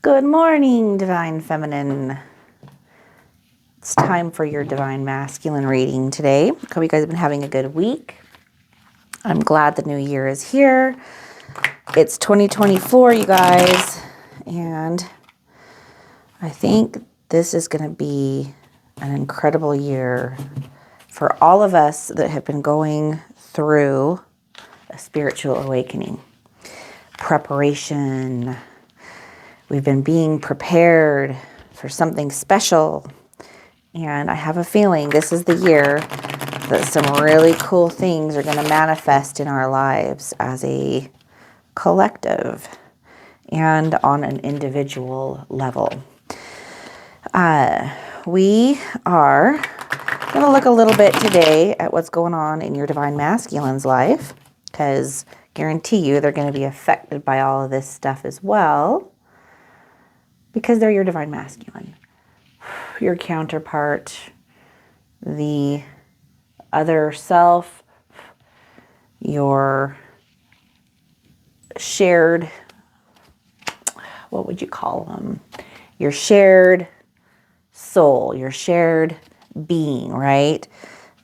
Good morning, Divine Feminine. It's time for your Divine Masculine reading today. Hope you guys have been having a good week. I'm glad the new year is here. It's 2024, you guys. And I think this is going to be an incredible year for all of us that have been going through a spiritual awakening. Preparation. We've been being prepared for something special. And I have a feeling this is the year that some really cool things are going to manifest in our lives as a collective and on an individual level. We are going to look a little bit today at what's going on in your Divine Masculine's life, because guarantee you they're going to be affected by all of this stuff as well, because they're your Divine Masculine. Your counterpart, the other self, your shared, what would you call them? Your shared soul, your shared being, right?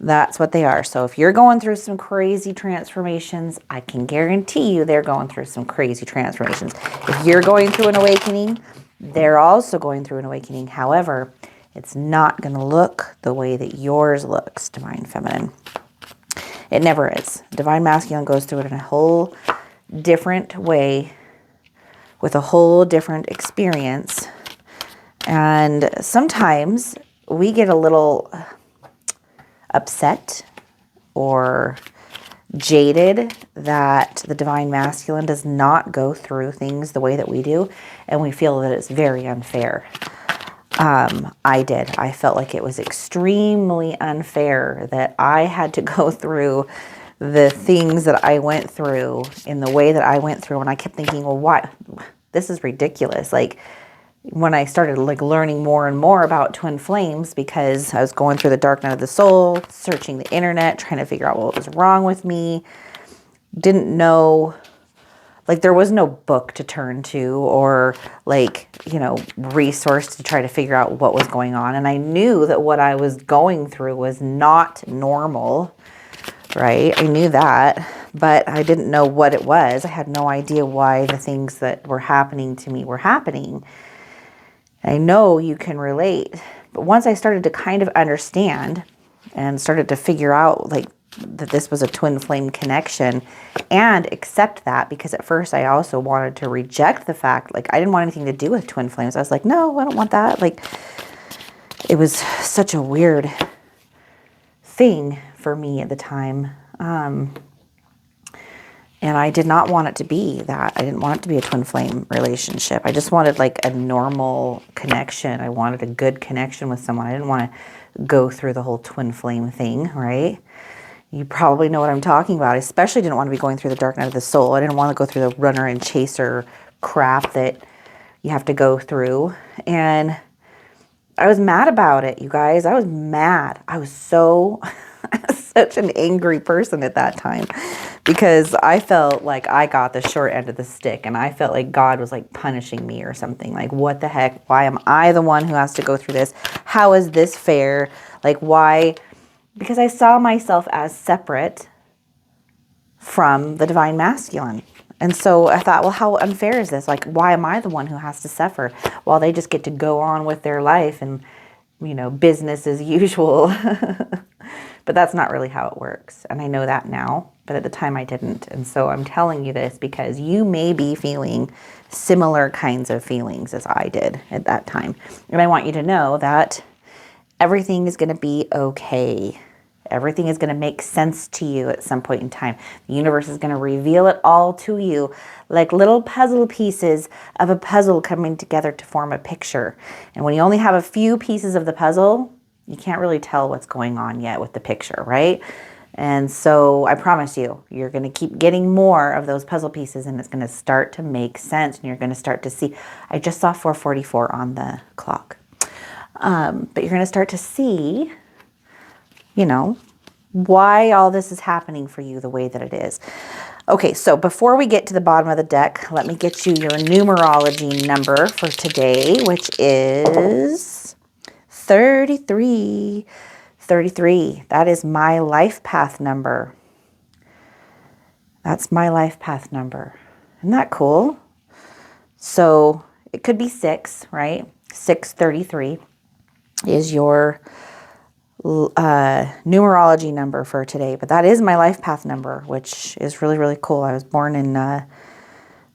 That's what they are. So if you're going through some crazy transformations, I can guarantee you they're going through some crazy transformations. If you're going through an awakening, they're also going through an awakening. However, it's not going to look the way that yours looks, Divine Feminine. It never is. Divine Masculine goes through it in a whole different way, with a whole different experience. And sometimes we get a little upset or jaded that the Divine Masculine does not go through things the way that we do, and we feel that it's very unfair. I did. I felt like it was extremely unfair that I had to go through the things that I went through in the way that I went through, and I kept thinking, well, why? This is ridiculous. Like, when I started learning more and more about twin flames, because I was going through the dark night of the soul, searching the internet, trying to figure out what was wrong with me, didn't know, there was no book to turn to or resource to try to figure out what was going on. And I knew that what I was going through was not normal, right? I knew that, but I didn't know what it was. I had no idea why the things that were happening to me were happening. I know you can relate, but once I started to kind of understand and started to figure out that this was a twin flame connection and accept that, because at first I also wanted to reject the fact, I didn't want anything to do with twin flames. I was like, no, I don't want that. It was such a weird thing for me at the time. And I did not want it to be that. I didn't want it to be a twin flame relationship. I just wanted a normal connection. I wanted a good connection with someone. I didn't want to go through the whole twin flame thing, right? You probably know what I'm talking about. I especially didn't want to be going through the dark night of the soul. I didn't want to go through the runner and chaser crap that you have to go through. And I was mad about it, you guys. I was mad. I was such an angry person at that time, because I felt like I got the short end of the stick, and I felt like God was punishing me or something. What the heck? Why am I the one who has to go through this? How is this fair? Why? Because I saw myself as separate from the Divine Masculine. And so I thought, well, how unfair is this? Why am I the one who has to suffer while they just get to go on with their life and, business as usual? But that's not really how it works. And I know that now, but at the time I didn't. And so I'm telling you this because you may be feeling similar kinds of feelings as I did at that time. And I want you to know that everything is going to be okay. Everything is going to make sense to you at some point in time. The universe is going to reveal it all to you, like little puzzle pieces of a puzzle coming together to form a picture. And when you only have a few pieces of the puzzle, you can't really tell what's going on yet with the picture, right? And so I promise you, you're going to keep getting more of those puzzle pieces, and it's going to start to make sense, and you're going to start to see. I just saw 4:44 on the clock. But you're going to start to see, why all this is happening for you the way that it is. Okay, so before we get to the bottom of the deck, let me get you your numerology number for today, which is 33. 33. That is my life path number. That's my life path number. Isn't that cool? So it could be 6, right? 633 is your numerology number for today, but that is my life path number, which is really, really cool. I was born in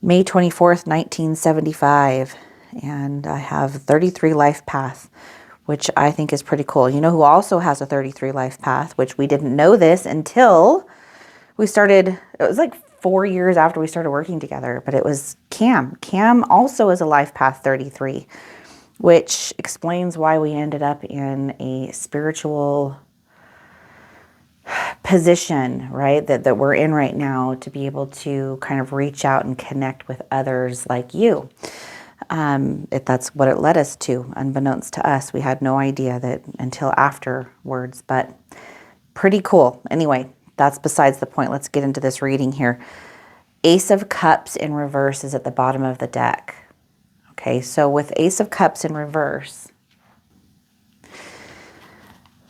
May 24th, 1975, and I have 33 life path, which I think is pretty cool. You know who also has a 33 life path, which we didn't know this until we started, it was like 4 years after we started working together, but it was Cam. Cam also is a life path 33, which explains why we ended up in a spiritual position, right? That we're in right now, to be able to kind of reach out and connect with others like you. That's what it led us to, unbeknownst to us. We had no idea that until afterwards, but pretty cool. Anyway, that's besides the point. Let's get into this reading here. Ace of Cups in reverse is at the bottom of the deck. Okay, so with Ace of Cups in reverse,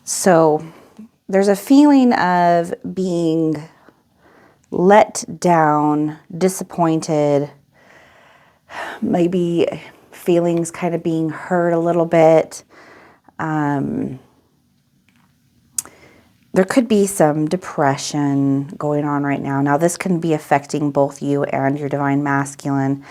so there's a feeling of being let down, disappointed, maybe feelings kind of being hurt a little bit. There could be some depression going on right now. Now, this can be affecting both you and your divine masculine.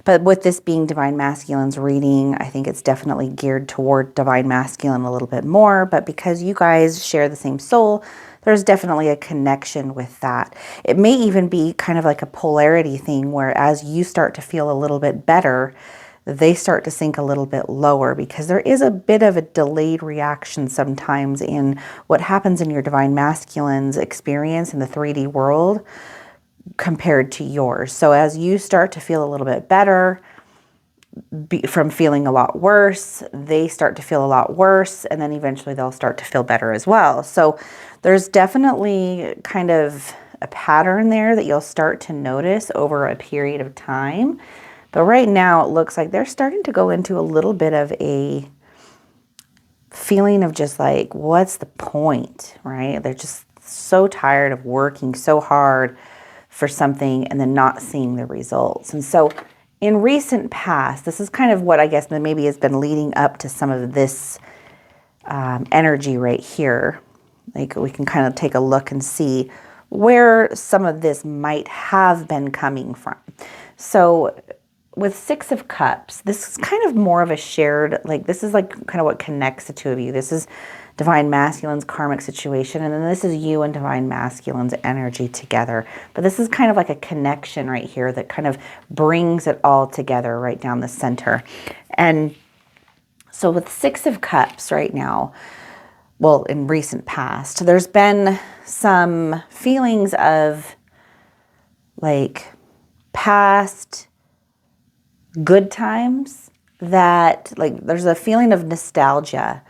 But with this being divine masculine's reading, I think it's definitely geared toward divine masculine a little bit more. But because you guys share the same soul, there's definitely a connection with that. It may even be kind of like a polarity thing, where as you start to feel a little bit better, they start to sink a little bit lower, because there is a bit of a delayed reaction sometimes in what happens in your divine masculine's experience in the 3D world compared to yours. So as you start to feel a little bit better from feeling a lot worse, they start to feel a lot worse, and then eventually they'll start to feel better as well. So there's definitely kind of a pattern there that you'll start to notice over a period of time. But right now it looks like they're starting to go into a little bit of a feeling of just like, what's the point, right? They're just so tired of working so hard for something and then not seeing the results. And so in recent past, this is kind of what I guess maybe has been leading up to some of this energy right here. Like, we can kind of take a look and see where some of this might have been coming from. So with Six of Cups, this is kind of more of a shared, like, this is like kind of what connects the two of you. This is divine masculine's karmic situation, and then this is you and divine masculine's energy together. But this is kind of like a connection right here that kind of brings it all together right down the center. And so with Six of Cups right now, well, in recent past, there's been some feelings of like past good times that, like, there's a feeling of nostalgia.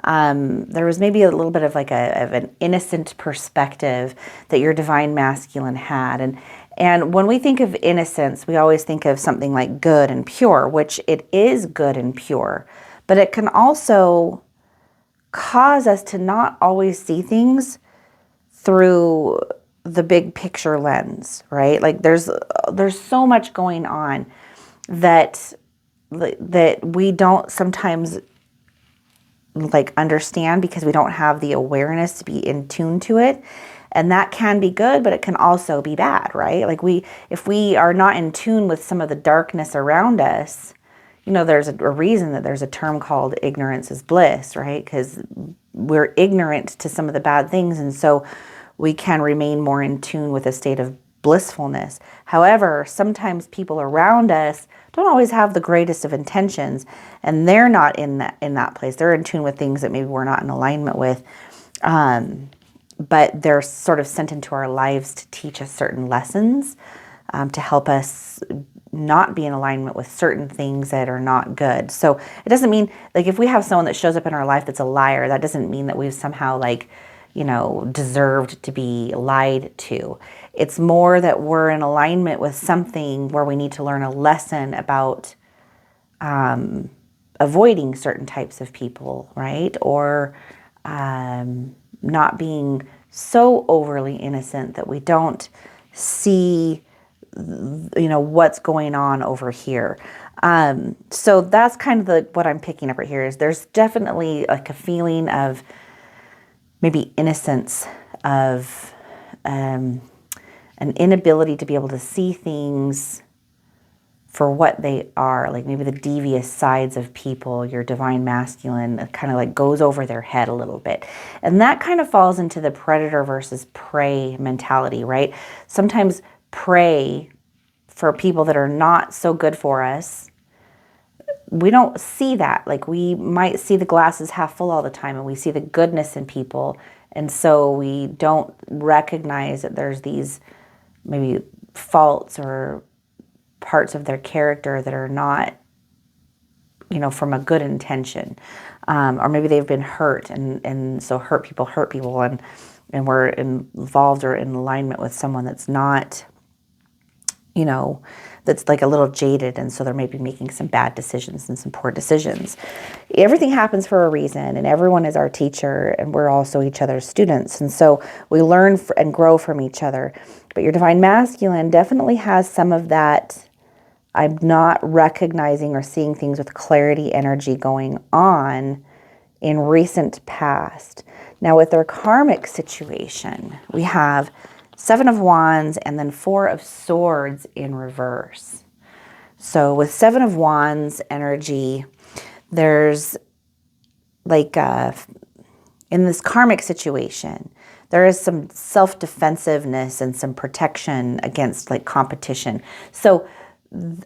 There was maybe a little bit of like of an innocent perspective that your divine masculine had. And when we think of innocence, we always think of something like good and pure, which it is good and pure, but it can also cause us to not always see things through the big picture lens, right? Like, there's so much going on that we don't sometimes like understand, because we don't have the awareness to be in tune to it. And that can be good, but it can also be bad, right? Like, if we are not in tune with some of the darkness around us, you know, there's a reason that there's a term called ignorance is bliss, right? Because we're ignorant to some of the bad things, and so we can remain more in tune with a state of blissfulness. However, sometimes people around us don't always have the greatest of intentions, and they're not in that place. They're in tune with things that maybe we're not in alignment with, but they're sort of sent into our lives to teach us certain lessons, to help us not be in alignment with certain things that are not good. So it doesn't mean, like, if we have someone that shows up in our life that's a liar, that doesn't mean that we've somehow, like, you know, deserved to be lied to. It's more that we're in alignment with something where we need to learn a lesson about avoiding certain types of people, right? Or not being so overly innocent that we don't see, what's going on over here. So that's kind of what I'm picking up right here is there's definitely like a feeling of maybe innocence, of an inability to be able to see things for what they are, like maybe the devious sides of people, your divine masculine kind of like goes over their head a little bit. And that kind of falls into the predator versus prey mentality, right? Sometimes prey, for people that are not so good for us, we don't see that. Like we might see the glasses half full all the time and we see the goodness in people. And so we don't recognize that there's these maybe faults or parts of their character that are not, from a good intention. Or maybe they've been hurt and so hurt people and we're involved or in alignment with someone that's not, that's like a little jaded, and so they're maybe making some bad decisions and some poor decisions. Everything happens for a reason, and everyone is our teacher, and we're also each other's students, and so we learn and grow from each other. But your divine masculine definitely has some of that I'm not recognizing or seeing things with clarity energy going on in recent past. Now with their karmic situation, we have 7 of Wands and then 4 of Swords in reverse. So with 7 of Wands energy, there's like in this karmic situation, there is some self-defensiveness and some protection against like competition. So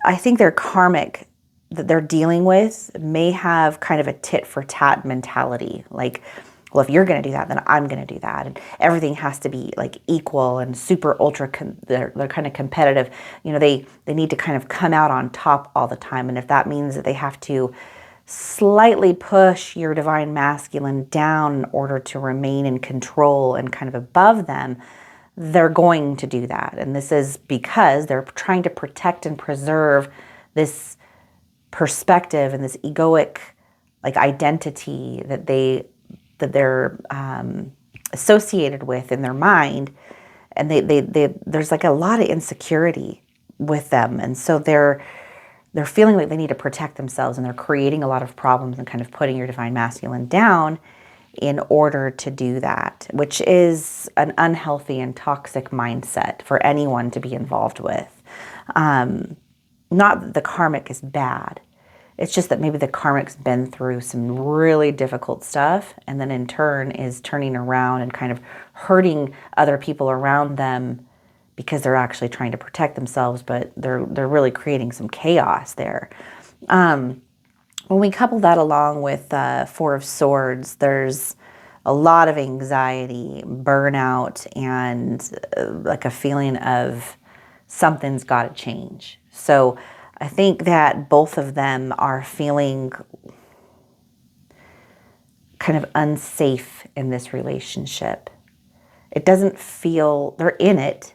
I think their karmic that they're dealing with may have kind of a tit for tat mentality. Like, well, if you're going to do that, then I'm going to do that. And everything has to be like equal and super ultra, they're kind of competitive. They need to kind of come out on top all the time. And if that means that they have to slightly push your divine masculine down in order to remain in control and kind of above them, they're going to do that. And this is because they're trying to protect and preserve this perspective and this egoic like identity that they're associated with in their mind. And there's like a lot of insecurity with them. And so they're feeling like they need to protect themselves, and they're creating a lot of problems and kind of putting your divine masculine down in order to do that, which is an unhealthy and toxic mindset for anyone to be involved with. Not that the karmic is bad. It's just that maybe the karmic's been through some really difficult stuff and then in turn is turning around and kind of hurting other people around them because they're actually trying to protect themselves, but they're really creating some chaos there. When we couple that along with 4 of Swords, there's a lot of anxiety, burnout, and like a feeling of something's got to change. So I think that both of them are feeling kind of unsafe in this relationship. It doesn't feel, they're in it,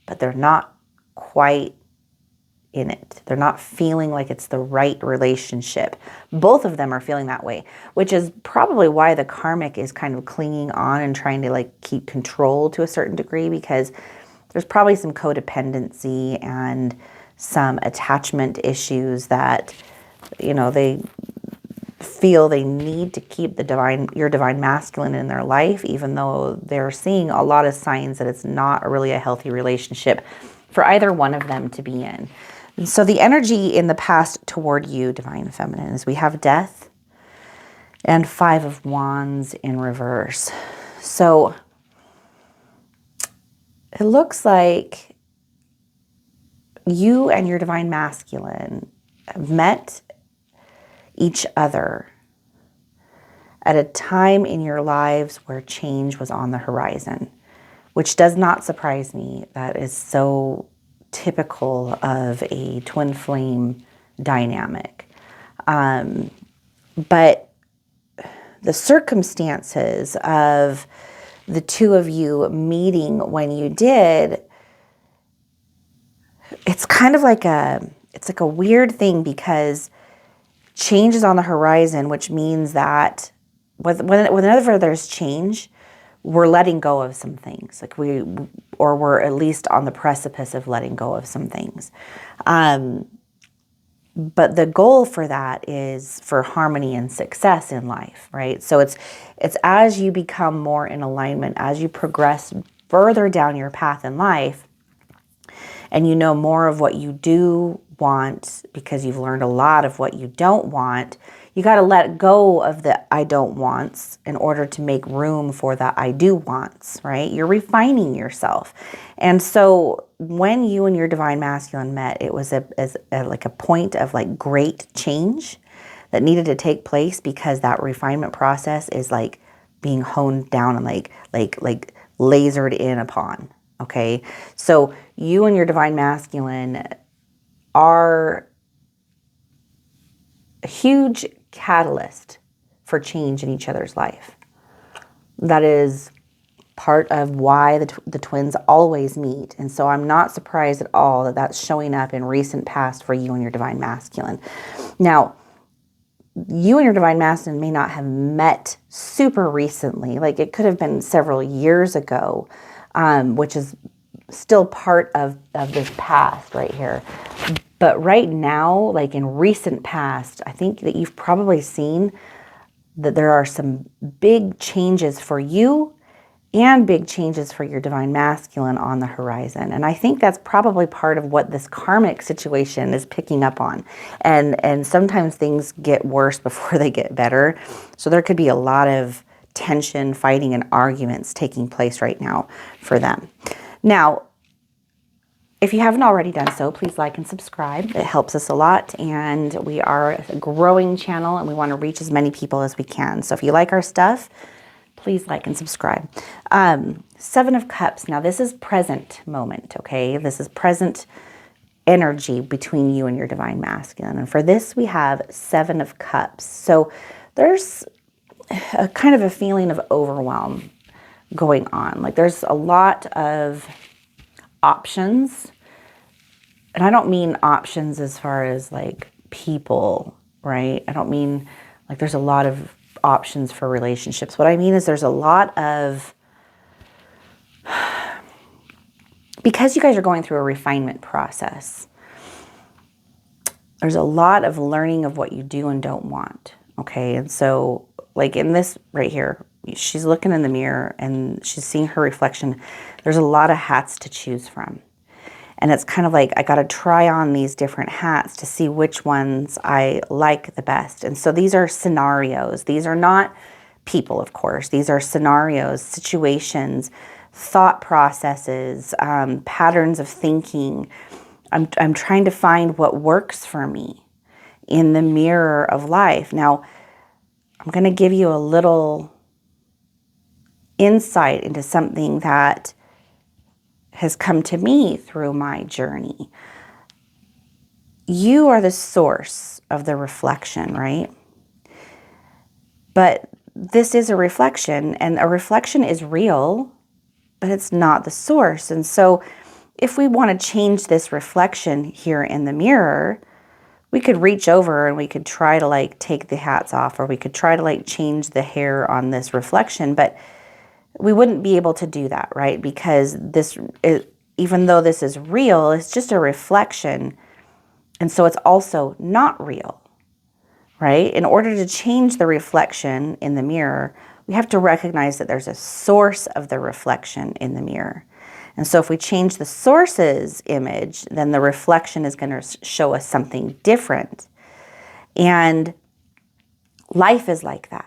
but they're not quite in it. They're not feeling like it's the right relationship. Both of them are feeling that way, which is probably why the karmic is kind of clinging on and trying to like keep control to a certain degree, because there's probably some codependency and some attachment issues that, they feel they need to keep your divine masculine in their life, even though they're seeing a lot of signs that it's not really a healthy relationship for either one of them to be in. And so the energy in the past toward you, divine feminine, is we have death and 5 of Wands in reverse. So it looks like you and your divine masculine have met each other at a time in your lives where change was on the horizon, which does not surprise me. That is so typical of a twin flame dynamic. But the circumstances of the two of you meeting when you did it's kind of like it's like a weird thing because change is on the horizon, which means that whenever there's change, we're letting go of some things. Like we're at least on the precipice of letting go of some things. But the goal for that is for harmony and success in life, right? So it's as you become more in alignment, as you progress further down your path in life, and you know more of what you do want because you've learned a lot of what you don't want, you got to let go of the I don't wants in order to make room for the I do wants, right? You're refining yourself. And so when you and your divine masculine met, it was like a point of like great change that needed to take place because that refinement process is like being honed down and like lasered in upon. Okay, so you and your divine masculine are a huge catalyst for change in each other's life. That is part of why the twins always meet. And so I'm not surprised at all that that's showing up in recent past for you and your divine masculine. Now, you and your divine masculine may not have met super recently. Like it could have been several years ago, which is still part of this past right here. But right now, like in recent past, I think that you've probably seen that there are some big changes for you and big changes for your divine masculine on the horizon. And I think that's probably part of what this karmic situation is picking up on. And sometimes things get worse before they get better. So there could be a lot of tension, fighting, and arguments taking place right now for them. Now, if you haven't already done so, please like and subscribe. It helps us a lot, and we are a growing channel, and we want to reach as many people as we can. So if you like our stuff, please like and subscribe. 7 of Cups. Now, this is present moment, okay? This is present energy between you and your divine masculine. And for this, we have 7 of Cups. So there's a kind of a feeling of overwhelm going on. Like there's a lot of options. And I don't mean options as far as like people, right? I don't mean like there's a lot of options for relationships. What I mean is there's a lot of, because you guys are going through a refinement process, there's a lot of learning of what you do and don't want, okay? And so like in this right here, she's looking in the mirror and she's seeing her reflection. There's a lot of hats to choose from. And it's kind of like, I got to try on these different hats to see which ones I like the best. And so these are scenarios. These are not people, of course. These are scenarios, situations, thought processes, patterns of thinking. I'm trying to find what works for me in the mirror of life. Now, I'm going to give you a little insight into something that has come to me through my journey. You are the source of the reflection, right? But this is a reflection, and a reflection is real, but it's not the source. And so if we want to change this reflection here in the mirror, we could reach over and we could try to like take the hats off, or we could try to like change the hair on this reflection, but we wouldn't be able to do that, right? Because this is, even though this is real, it's just a reflection. And so it's also not real, right? In order to change the reflection in the mirror, we have to recognize that there's a source of the reflection in the mirror. And so if we change the source's image, then the reflection is going to show us something different. And life is like that.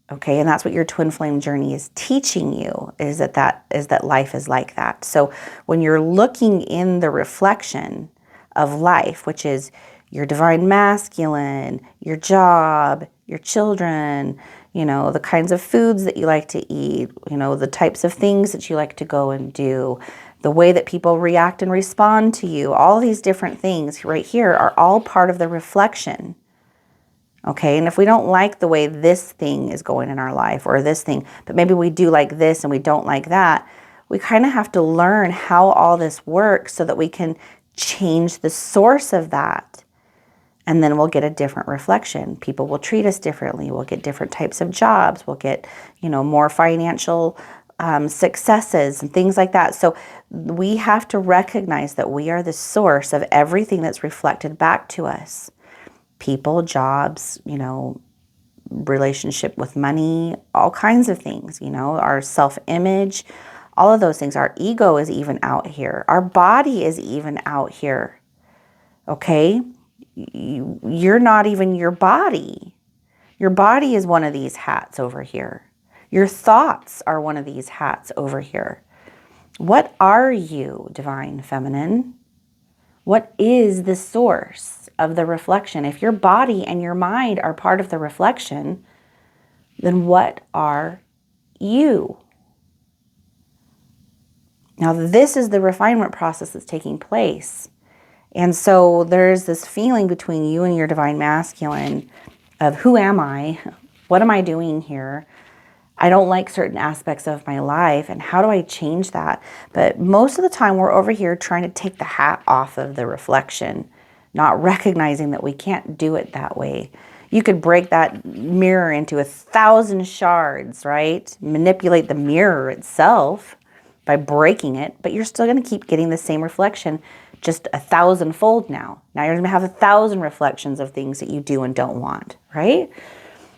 Okay, and that's what your twin flame journey is teaching you, is that life is like that. So when you're looking in the reflection of life, which is your divine masculine, your job, your children, you know, the kinds of foods that you like to eat, you know, the types of things that you like to go and do, the way that people react and respond to you, all these different things right here are all part of the reflection. Okay, and if we don't like the way this thing is going in our life, or this thing, but maybe we do like this and we don't like that, we kind of have to learn how all this works so that we can change the source of that. And then we'll get a different reflection. People will treat us differently. We'll get different types of jobs. We'll get, more financial successes and things like that. So we have to recognize that we are the source of everything that's reflected back to us. People, jobs, relationship with money, all kinds of things, our self-image, all of those things. Our ego is even out here. Our body is even out here. Okay? You're not even your body. Your body is one of these hats over here. Your thoughts are one of these hats over here. What are you, divine feminine? What is the source of the reflection? If your body and your mind are part of the reflection, then what are you? Now, this is the refinement process that's taking place. And so there's this feeling between you and your divine masculine of who am I? What am I doing here? I don't like certain aspects of my life, and how do I change that? But most of the time we're over here trying to take the hat off of the reflection, not recognizing that we can't do it that way. You could break that mirror into 1,000 shards, right? Manipulate the mirror itself by breaking it, but you're still going to keep getting the same reflection, just 1,000-fold now. Now you're going to have 1,000 reflections of things that you do and don't want, right?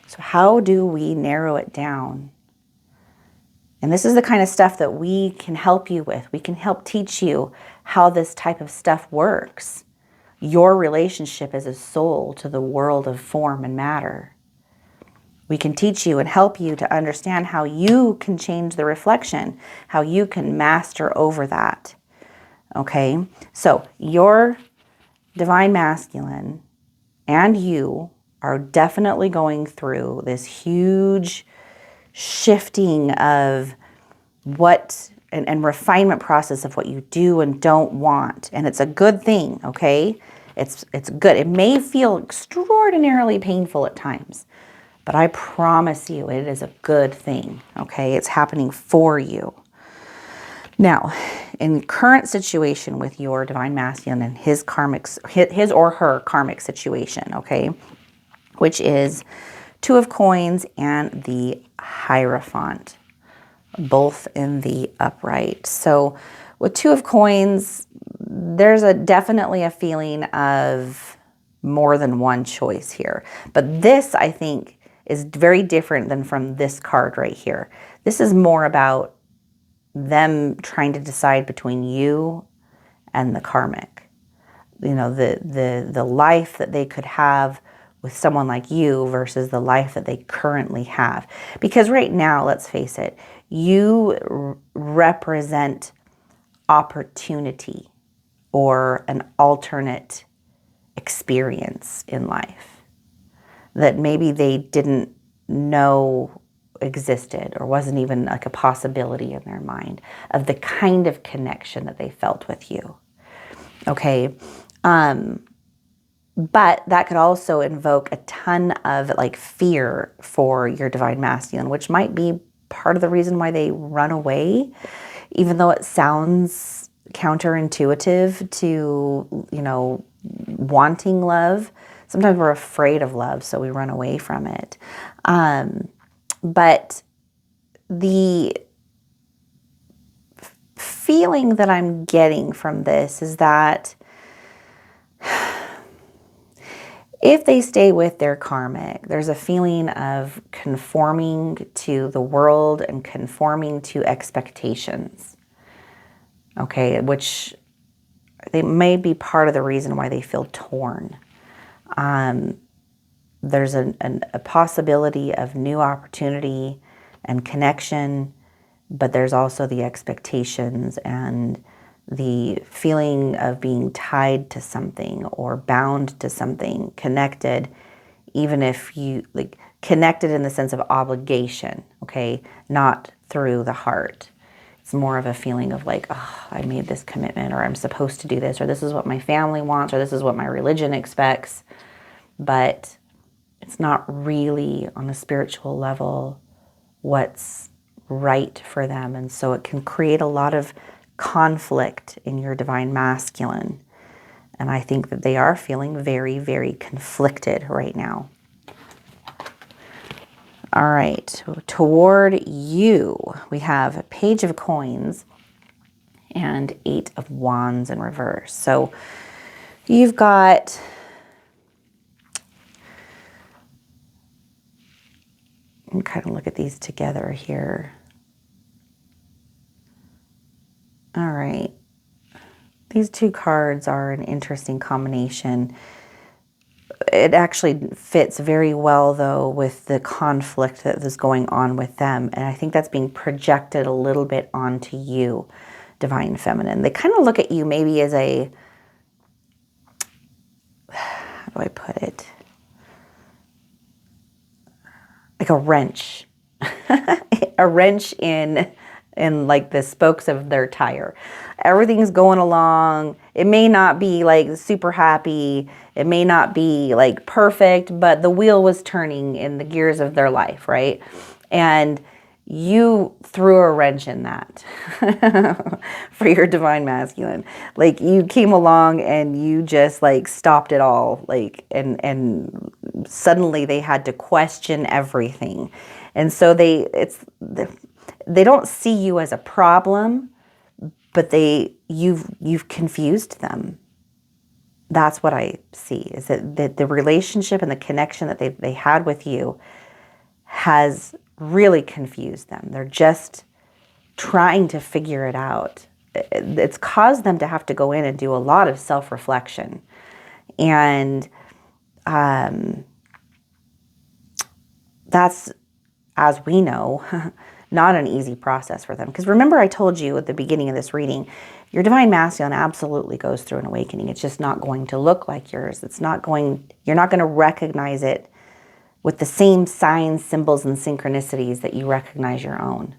So how do we narrow it down? And this is the kind of stuff that we can help you with. We can help teach you how this type of stuff works. Your relationship as a soul to the world of form and matter. We can teach you and help you to understand how you can change the reflection, how you can master over that. Okay, so your divine masculine and you are definitely going through this huge shifting of what and refinement process of what you do and don't want. And it's a good thing, okay? It's good. It may feel extraordinarily painful at times, but I promise you it is a good thing, okay? It's happening for you. Now, in current situation with your divine masculine and his or her karmic situation, okay, which is Two of Coins and the Hierophant, both in the upright. So with Two of Coins, there's definitely a feeling of more than one choice here. But this, I think, is very different than from this card right here. This is more about them trying to decide between you and the karmic. The life that they could have with someone like you versus the life that they currently have. Because right now, let's face it, you represent opportunity or an alternate experience in life that maybe they didn't know existed or wasn't even like a possibility in their mind of the kind of connection that they felt with you. Okay. But that could also invoke a ton of like fear for your divine masculine, which might be part of the reason why they run away, even though it sounds counterintuitive to, wanting love. Sometimes we're afraid of love, so we run away from it. But the feeling that I'm getting from this is that if they stay with their karmic, there's a feeling of conforming to the world and conforming to expectations, okay, which they may be part of the reason why they feel torn. There's a possibility of new opportunity and connection, but there's also the expectations and the feeling of being tied to something or bound to something, connected, even if you connected in the sense of obligation, okay, not through the heart. It's more of a feeling of like, oh, I made this commitment, or I'm supposed to do this, or this is what my family wants, or this is what my religion expects, but it's not really on a spiritual level what's right for them. And so it can create a lot of conflict in your divine masculine. And I think that they are feeling very, very conflicted right now. All right, toward you, we have Page of Coins and 8 of Wands in reverse. So you've got and kind of look at these together here. All right. These two cards are an interesting combination. It actually fits very well, though, with the conflict that is going on with them. And I think that's being projected a little bit onto you, Divine Feminine. They kind of look at you maybe as a, how do I put it? Like a wrench. A wrench in like the spokes of their tire. Everything's going along. It may not be like super happy. It may not be like perfect, but the wheel was turning in the gears of their life, right? And you threw a wrench in that for your Divine Masculine. Like you came along and you just like stopped it all, like, and suddenly they had to question everything. And so they don't see you as a problem, but you've confused them. That's what I see, is that the relationship and the connection that they had with you has really confused them. They're just trying to figure it out. It's caused them to have to go in and do a lot of self-reflection. And that's, as we know, not an easy process for them. Because remember I told you at the beginning of this reading, your Divine Masculine absolutely goes through an awakening. It's just not going to look like yours. You're not going to recognize it with the same signs, symbols, and synchronicities that you recognize your own.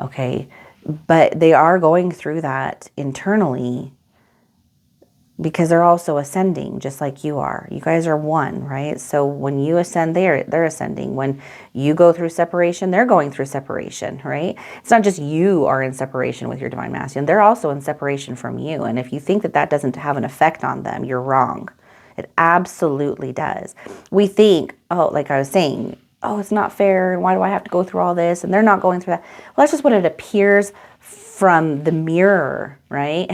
Okay? But they are going through that internally because they're also ascending just like you are. You guys are one, right? So when you ascend, they're ascending. When you go through separation, they're going through separation, right? It's not just you are in separation with your Divine Masculine. They're also in separation from you. And if you think that that doesn't have an effect on them, you're wrong. It absolutely does. We think, oh, like I was saying, oh, it's not fair. And why do I have to go through all this? And they're not going through that. Well, that's just what it appears from the mirror, right?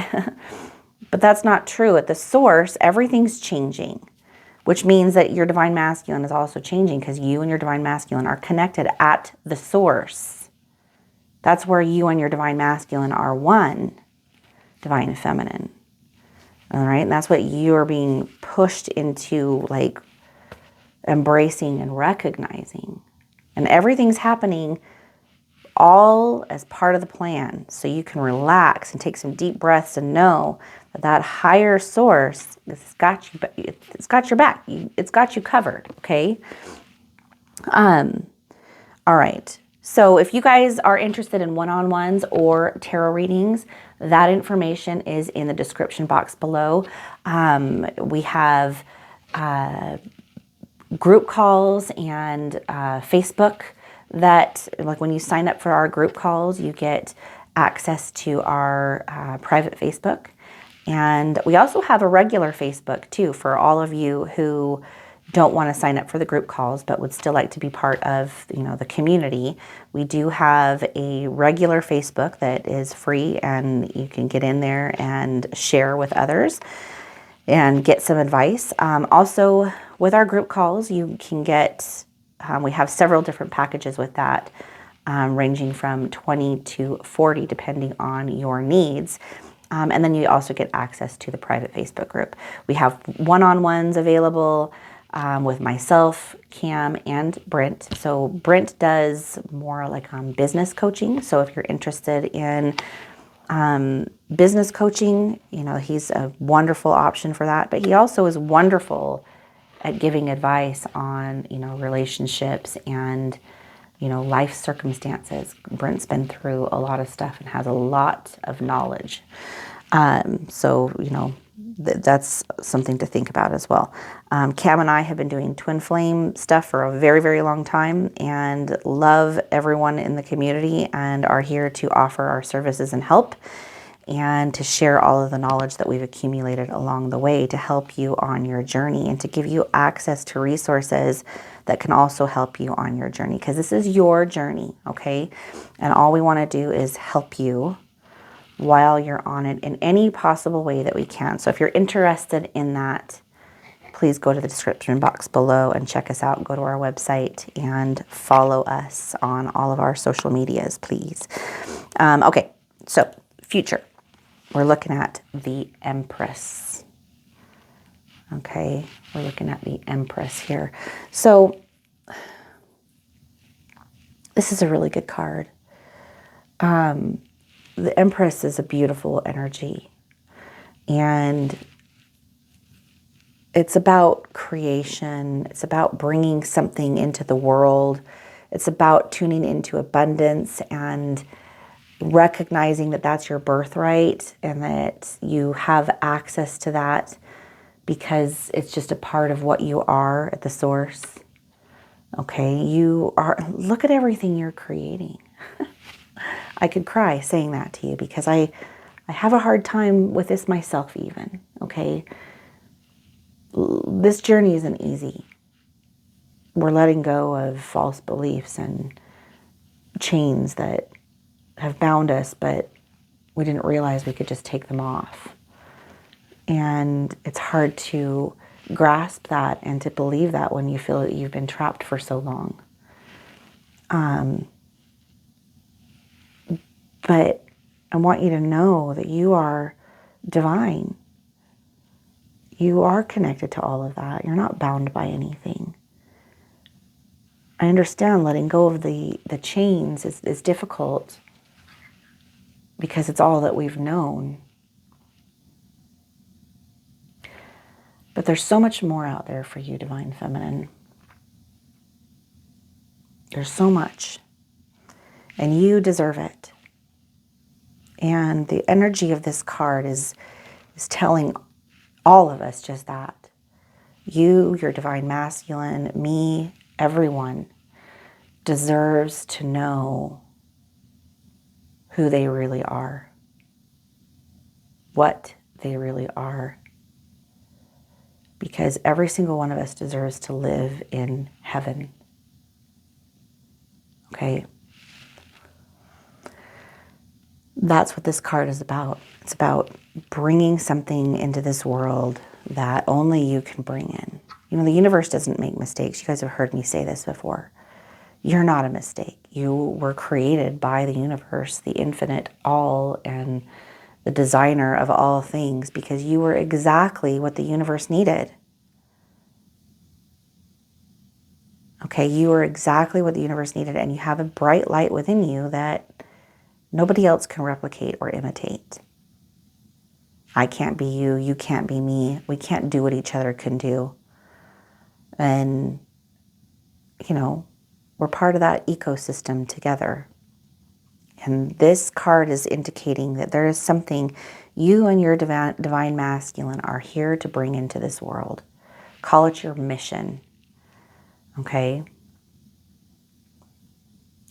But that's not true. At the source, everything's changing, which means that your Divine Masculine is also changing because you and your Divine Masculine are connected at the source. That's where you and your Divine Masculine are one, Divine Feminine. All right, and that's what you are being pushed into, like, embracing and recognizing. And everything's happening all as part of the plan. So you can relax and take some deep breaths and know that that higher source has got you, it's got your back. It's got you covered, okay? All right. So if you guys are interested in one-on-ones or tarot readings, that information is in the description box below. We have group calls and Facebook that, like, when you sign up for our group calls, you get access to our private Facebook. And we also have a regular Facebook too for all of you who don't want to sign up for the group calls but would still like to be part of, the community. We do have a regular Facebook that is free, and you can get in there and share with others and get some advice. Also, with our group calls, you can get, we have several different packages with that, ranging from 20 to 40 depending on your needs. And then you also get access to the private Facebook group. We have one-on-ones available with myself, Cam, and Brent. So Brent does more like business coaching. So if you're interested in business coaching, he's a wonderful option for that. But he also is wonderful at giving advice on, relationships and, life circumstances. Brent's been through a lot of stuff and has a lot of knowledge. So, that's something to think about as well. Cam and I have been doing twin flame stuff for a very, very long time and love everyone in the community and are here to offer our services and help. and to share all of the knowledge that we've accumulated along the way to help you on your journey and to give you access to resources that can also help you on your journey, because this is your journey, okay? And all we want to do is help you while you're on it in any possible way that we can. So if you're interested in that, please go to the description box below and check us out. Go to our website and follow us on all of our social medias, please. Okay, so future. We're looking at the Empress. Okay, we're looking at the Empress here. So this is a really good card. The Empress is a beautiful energy, and it's about creation. It's about bringing something into the world. It's about tuning into abundance and recognizing that that's your birthright and that you have access to that because it's just a part of what you are at the source. Okay, look at everything you're creating. I could cry saying that to you because I have a hard time with this myself even, okay? This journey isn't easy. We're letting go of false beliefs and chains that have bound us, but we didn't realize we could just take them off. And it's hard to grasp that and to believe that when you feel that you've been trapped for so long. But I want you to know that you are divine. You are connected to all of that. You're not bound by anything. I understand letting go of the chains is difficult because it's all that we've known. But there's so much more out there for you, Divine Feminine. There's so much. And you deserve it. And the energy of this card is telling all of us just that. You, your Divine Masculine, me, everyone deserves to know who they really are, what they really are. Because every single one of us deserves to live in heaven. Okay? That's what this card is about. It's about bringing something into this world that only you can bring in. You know, the universe doesn't make mistakes. You guys have heard me say this before. You're not a mistake. You were created by the universe, the infinite all, and the designer of all things, because you were exactly what the universe needed. Okay, you are exactly what the universe needed, and you have a bright light within you that nobody else can replicate or imitate. I can't be you, you can't be me. We can't do what each other can do. And, you know, we're part of that ecosystem together. And this card is indicating that there is something you and your divine masculine are here to bring into this world. Call it your mission. Okay?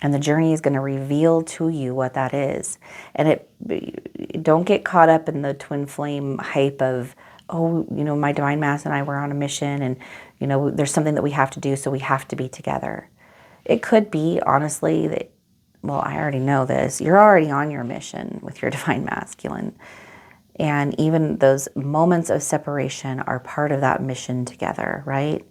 And the journey is going to reveal to you what that is. And don't get caught up in the twin flame hype of, oh, you know, my divine masculine and I were on a mission and, you know, there's something that we have to do, so we have to be together. It could be, honestly, that, well, I already know this. You're already on your mission with your divine masculine. And even those moments of separation are part of that mission together, right?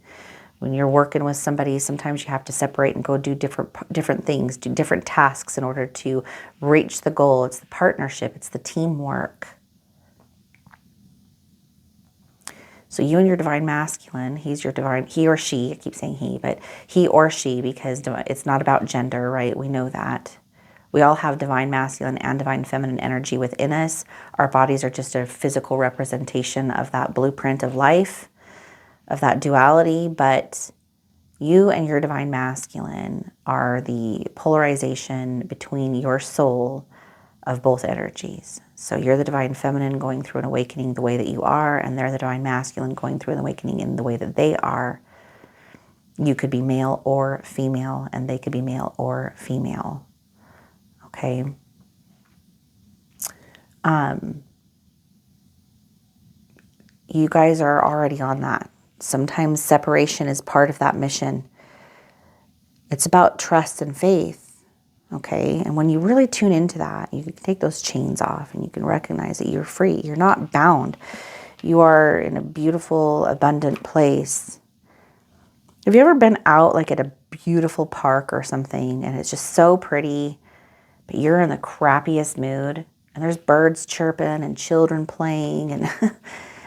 When you're working with somebody, sometimes you have to separate and go do different things, do different tasks in order to reach the goal. It's the partnership, it's the teamwork. So you and your divine masculine, he or she, I keep saying he, but he or she, because it's not about gender, right? We know that. We all have divine masculine and divine feminine energy within us. Our bodies are just a physical representation of that blueprint of life, of that duality, but you and your divine masculine are the polarization between your soul of both energies. So you're the divine feminine going through an awakening the way that you are, and they're the divine masculine going through an awakening in the way that they are. You could be male or female, and they could be male or female. Okay? You guys are already on that. Sometimes separation is part of that mission. It's about trust and faith, okay? And when you really tune into that, you can take those chains off and you can recognize that you're free. You're not bound. You are in a beautiful, abundant place. Have you ever been out like at a beautiful park or something and it's just so pretty, but you're in the crappiest mood and there's birds chirping and children playing and,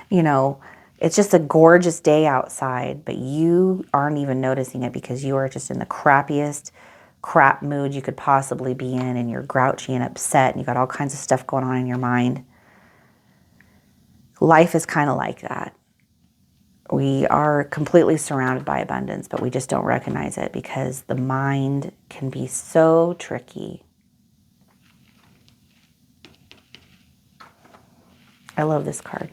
you know, it's just a gorgeous day outside, but you aren't even noticing it because you are just in the crappiest crap mood you could possibly be in, and you're grouchy and upset and you got all kinds of stuff going on in your mind. Life is kind of like that. We are completely surrounded by abundance, but we just don't recognize it because the mind can be so tricky. I love this card.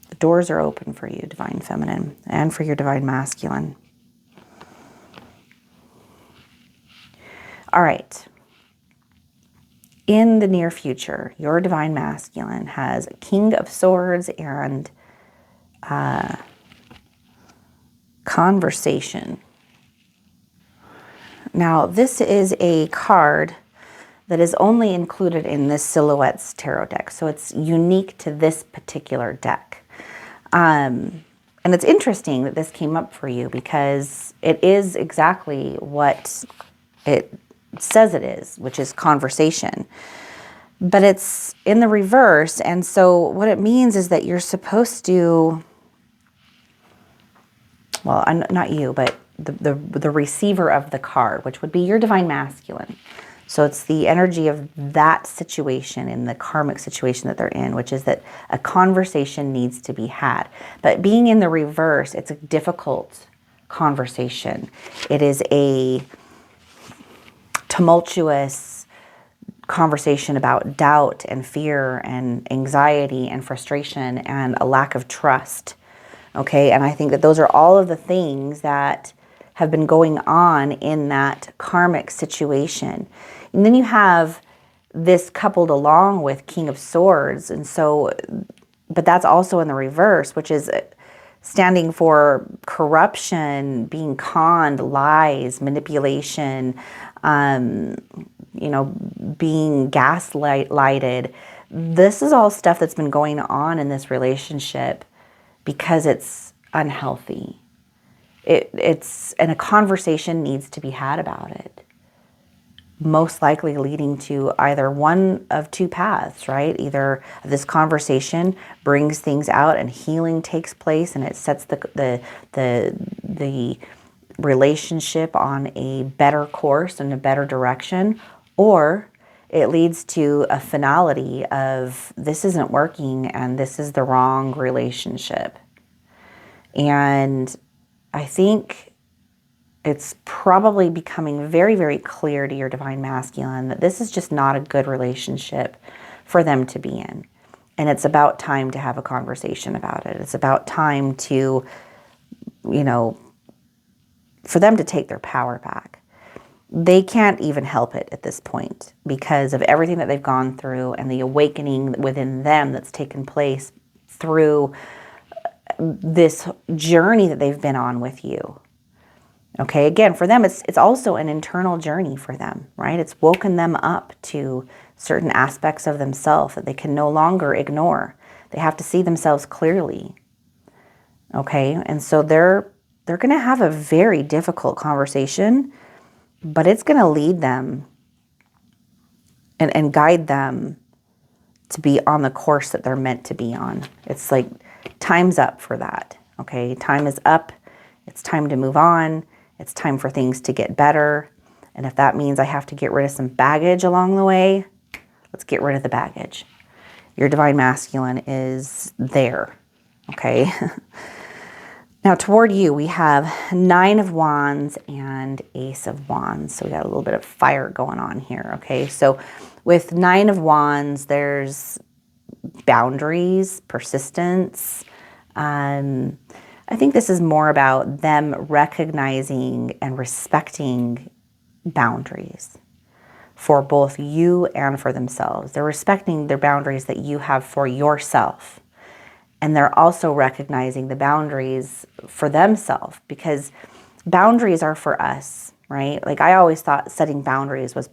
The doors are open for you, Divine Feminine, and for your Divine Masculine. All right. In the near future, your Divine Masculine has King of Swords and Conversation. Now, this is a card that is only included in this Silhouettes Tarot deck, so it's unique to this particular deck. And it's interesting that this came up for you because it is exactly what it says it is, which is conversation. But it's in the reverse, and so what it means is that you're supposed to, well, not you, but the receiver of the card, which would be your Divine Masculine. So it's the energy of that situation in the karmic situation that they're in, which is that a conversation needs to be had. But being in the reverse, it's a difficult conversation. It is a tumultuous conversation about doubt and fear and anxiety and frustration and a lack of trust. Okay, and I think that those are all of the things that have been going on in that karmic situation. And then you have this coupled along with King of Swords. And so, but that's also in the reverse, which is standing for corruption, being conned, lies, manipulation, you know, being gaslighted. This is all stuff that's been going on in this relationship because it's unhealthy. And a conversation needs to be had about it. Most likely leading to either one of two paths, right? Either this conversation brings things out and healing takes place and it sets the relationship on a better course and a better direction, or it leads to a finality of this isn't working and this is the wrong relationship. And I think it's probably becoming very, very clear to your Divine Masculine that this is just not a good relationship for them to be in. And it's about time to have a conversation about it. It's about time to, you know, for them to take their power back. They can't even help it at this point because of everything that they've gone through and the awakening within them that's taken place through this journey that they've been on with you. Okay, again, for them, it's also an internal journey for them, right? It's woken them up to certain aspects of themselves that they can no longer ignore. They have to see themselves clearly. Okay, and so they're going to have a very difficult conversation, but it's going to lead them and guide them to be on the course that they're meant to be on. It's like time's up for that. Okay, time is up. It's time to move on. It's time for things to get better. And if that means I have to get rid of some baggage along the way, let's get rid of the baggage. Your Divine Masculine is there, okay? Now toward you, we have Nine of Wands and Ace of Wands. So we got a little bit of fire going on here, okay? So with Nine of Wands, there's boundaries, persistence, I think this is more about them recognizing and respecting boundaries. for both you and for themselves. They're respecting their boundaries that you have for yourself. And they're also recognizing the boundaries for themselves, because boundaries are for us, right? Like I always thought setting boundaries was,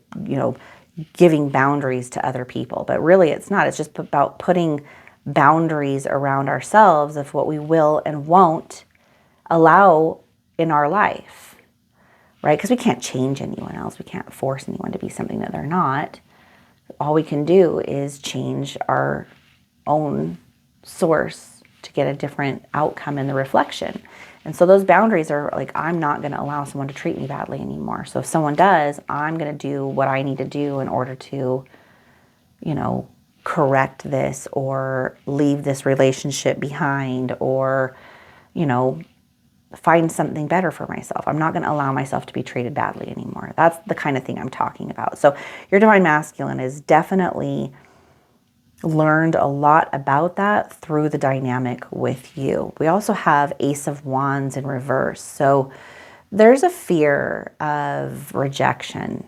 giving boundaries to other people, but really it's not. It's just about putting boundaries around ourselves of what we will and won't allow in our life, right? Because we can't change anyone else. We can't force anyone to be something that they're not. All we can do is change our own source to get a different outcome in the reflection. And so those boundaries are like, I'm not going to allow someone to treat me badly anymore. So if someone does, I'm going to do what I need to do in order to, correct this or leave this relationship behind or, find something better for myself. I'm not going to allow myself to be treated badly anymore. That's the kind of thing I'm talking about. So your divine masculine is definitely learned a lot about that through the dynamic with you. We also have Ace of Wands in reverse. So there's a fear of rejection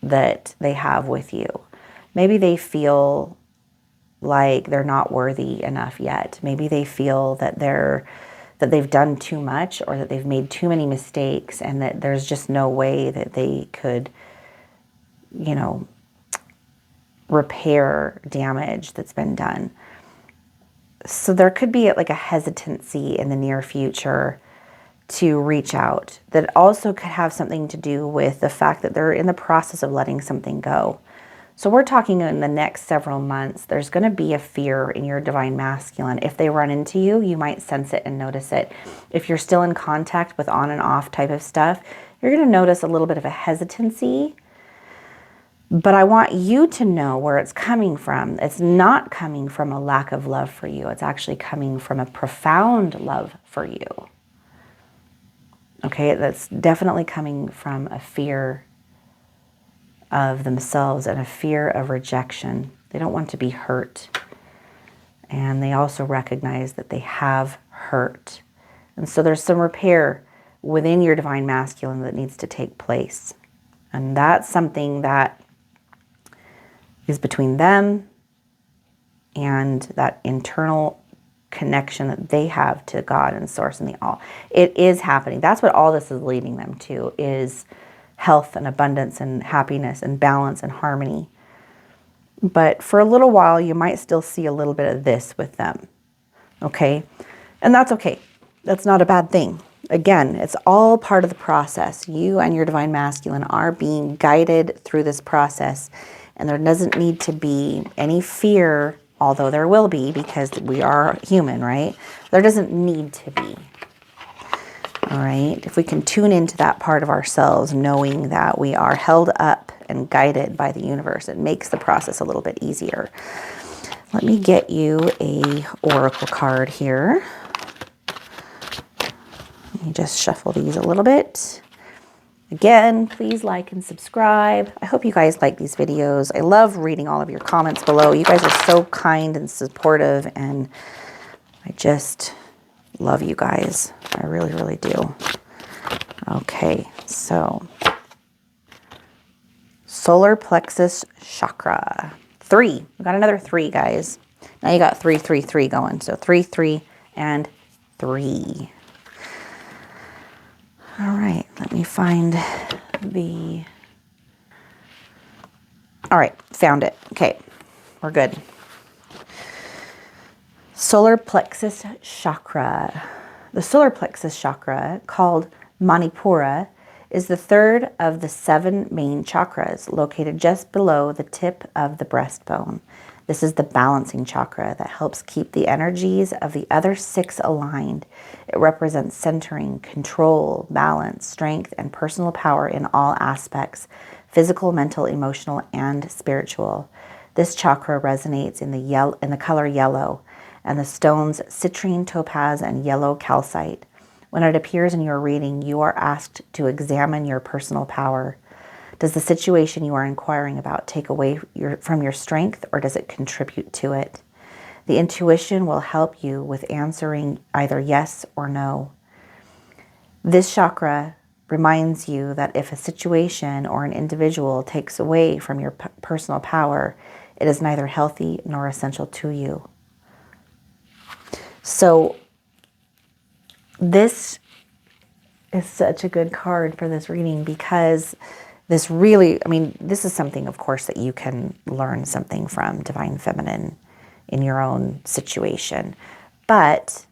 that they have with you. Maybe they feel like they're not worthy enough yet. Maybe they feel that they've done too much, or that they've made too many mistakes, and that there's just no way that they could, repair damage that's been done. So there could be like a hesitancy in the near future to reach out. That also could have something to do with the fact that they're in the process of letting something go. So we're talking in the next several months, there's going to be a fear in your divine masculine. If they run into you, you might sense it and notice it. If you're still in contact with on and off type of stuff, you're going to notice a little bit of a hesitancy. But I want you to know where it's coming from. It's not coming from a lack of love for you. It's actually coming from a profound love for you. Okay, that's definitely coming from a fear of themselves and a fear of rejection. They don't want to be hurt. And they also recognize that they have hurt. And so there's some repair within your divine masculine that needs to take place. And that's something that is between them and that internal connection that they have to God and Source and the All. It is happening. That's what all this is leading them to, is health and abundance and happiness and balance and harmony. But for a little while, you might still see a little bit of this with them. Okay? And that's okay. That's not a bad thing. Again, it's all part of the process. You and your divine masculine are being guided through this process. And there doesn't need to be any fear, although there will be, because we are human, right? There doesn't need to be. All right? If we can tune into that part of ourselves, knowing that we are held up and guided by the universe, it makes the process a little bit easier. Let me get you a oracle card here. Let me just shuffle these a little bit. Again, please like and subscribe. I hope you guys like these videos. I love reading all of your comments below. You guys are so kind and supportive, and I just love you guys. I really, really do. Okay, so solar plexus chakra. 3. We got another 3, guys. Now you got 3, 3, 3 going. So 3, 3, and 3. All right, let me find the... All right, found it. Okay, we're good. Solar plexus chakra. The solar plexus chakra, called Manipura, is the third of the 7 main chakras, located just below the tip of the breastbone. This is the balancing chakra that helps keep the energies of the other 6 aligned. It represents centering, control, balance, strength, and personal power in all aspects: physical, mental, emotional, and spiritual. This chakra resonates in the color yellow, and the stones citrine, topaz, and yellow calcite. When it appears in your reading, you are asked to examine your personal power. Does the situation you are inquiring about take away from your strength, or does it contribute to it? The intuition will help you with answering either yes or no. This chakra reminds you that if a situation or an individual takes away from your personal power, it is neither healthy nor essential to you. So this is such a good card for this reading, because this really, I mean, this is something, of course, that you can learn something from, Divine Feminine, in your own situation. But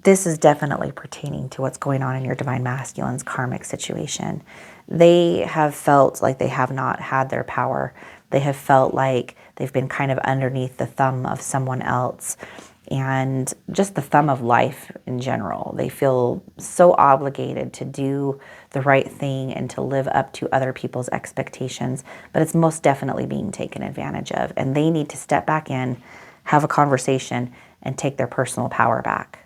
this is definitely pertaining to what's going on in your Divine Masculine's karmic situation. They have felt like they have not had their power. They have felt like they've been kind of underneath the thumb of someone else, and just the thumb of life in general. They feel so obligated to do the right thing and to live up to other people's expectations, but it's most definitely being taken advantage of. And they need to step back in, have a conversation, and take their personal power back.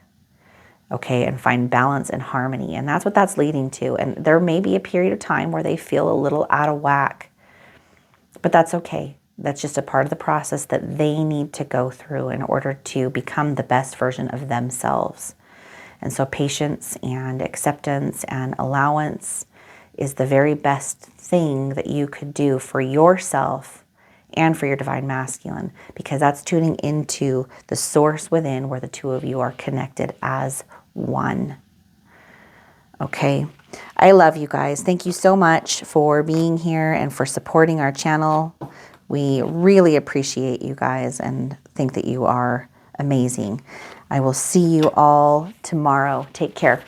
Okay, and find balance and harmony. And that's what that's leading to. And there may be a period of time where they feel a little out of whack, but that's okay. That's just a part of the process that they need to go through in order to become the best version of themselves. And so patience and acceptance and allowance is the very best thing that you could do for yourself and for your Divine Masculine, because that's tuning into the source within where the two of you are connected as one. Okay. I love you guys. Thank you so much for being here and for supporting our channel. We really appreciate you guys and think that you are amazing. I will see you all tomorrow. Take care.